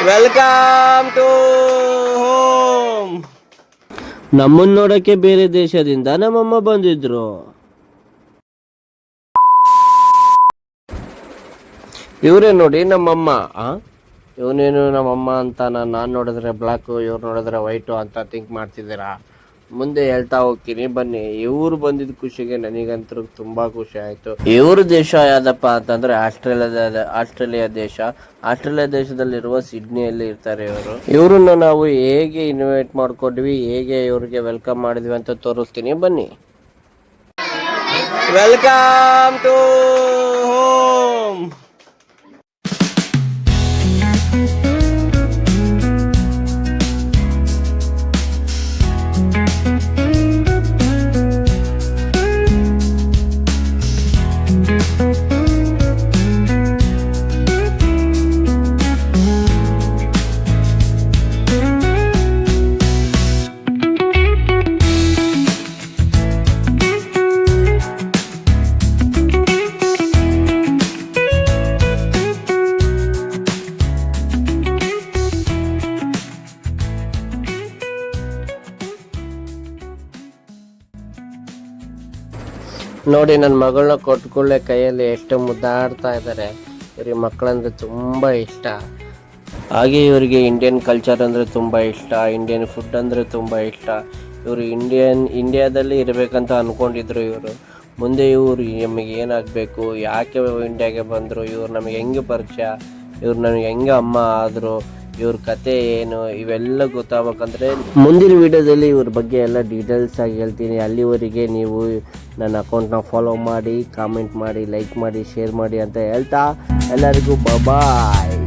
Welcome to home. ನಮ್ಮನ್ನ ನೋಡಕ್ಕೆ ಬೇರೆ ದೇಶದಿಂದ ನಮ್ಮಮ್ಮ ಬಂದಿದ್ರು. ಇವರೇ ನೋಡಿ ನಮ್ಮಮ್ಮ. ಇವನೇನು ನಮ್ಮಮ್ಮ ಅಂತ ನಾನು ನೋಡಿದ್ರೆ ಬ್ಲ್ಯಾಕು, ಇವ್ರು ನೋಡಿದ್ರೆ ವೈಟು ಅಂತ ಥಿಂಕ್ ಮಾಡ್ತಿದ್ದೀರಾ. ಮುಂದೆ ಹೇಳ್ತಾ ಹೋಗ್ತೀನಿ ಬನ್ನಿ. ಇವ್ರು ಬಂದಿದ್ದ ಖುಷಿಗೆ ನನಗಂತೂ ತುಂಬಾ ಖುಷಿ ಆಯ್ತು. ಇವ್ರ ದೇಶ ಯಾವ್ದಪ್ಪ ಅಂತಂದ್ರೆ ಆಸ್ಟ್ರೇಲಿಯಾ ದೇಶ. ಆಸ್ಟ್ರೇಲಿಯಾ ದೇಶದಲ್ಲಿರುವ ಸಿಡ್ನಿಯಲ್ಲಿ ಇರ್ತಾರೆ ಇವರು. ಇವ್ರನ್ನ ನಾವು ಹೇಗೆ ಇನ್ವೈಟ್ ಮಾಡ್ಕೊಂಡ್ವಿ, ಹೇಗೆ ಇವ್ರಿಗೆ ವೆಲ್ಕಮ್ ಮಾಡಿದ್ವಿ ಅಂತ ತೋರಿಸ್ತೀನಿ ಬನ್ನಿ. Welcome to home. ನೋಡಿ, ನನ್ನ ಮಗಳನ್ನ ಕೊಟ್ಕೊಳ್ಳೆ ಕೈಯಲ್ಲಿ ಎಷ್ಟು ಮುದ್ದಾಡ್ತಾ ಇದ್ದಾರೆ. ಇವ್ರಿಗೆ ಮಕ್ಕಳಂದ್ರೆ ತುಂಬ ಇಷ್ಟ. ಹಾಗೆ ಇವರಿಗೆ ಇಂಡಿಯನ್ ಕಲ್ಚರ್ ಅಂದರೆ ತುಂಬ ಇಷ್ಟ, ಇಂಡಿಯನ್ ಫುಡ್ ಅಂದರೆ ತುಂಬ ಇಷ್ಟ. ಇವರು ಇಂಡಿಯಾದಲ್ಲಿ ಇರಬೇಕಂತ ಅಂದ್ಕೊಂಡಿದ್ರು ಇವರು. ಮುಂದೆ ಇವರು ನಮಗೆ ಏನಾಗಬೇಕು, ಯಾಕೆ ಇಂಡಿಯಾಗೆ ಬಂದರು, ಇವ್ರು ನಮಗೆ ಹೆಂಗೆ ಪರಿಚಯ, ಇವ್ರು ನಮಗೆ ಹೆಂಗೆ ಅಮ್ಮ ಆದರು, ಇವ್ರ ಕತೆ ಏನು, ಇವೆಲ್ಲ ಗೊತ್ತಾಗಬೇಕಂದ್ರೆ ಮುಂದಿನ ವಿಡಿಯೋದಲ್ಲಿ ಇವ್ರ ಬಗ್ಗೆ ಎಲ್ಲ ಡೀಟೇಲ್ಸ್ ಆಗಿ ಹೇಳ್ತೀನಿ. ಅಲ್ಲಿವರೆಗೆ ನೀವು ನನ್ನ ಅಕೌಂಟ್ನ ಫಾಲೋ ಮಾಡಿ, ಕಾಮೆಂಟ್ ಮಾಡಿ, ಲೈಕ್ ಮಾಡಿ, ಶೇರ್ ಮಾಡಿ ಅಂತ ಹೇಳ್ತಾ ಎಲ್ಲರಿಗೂ ಬಾಯ್.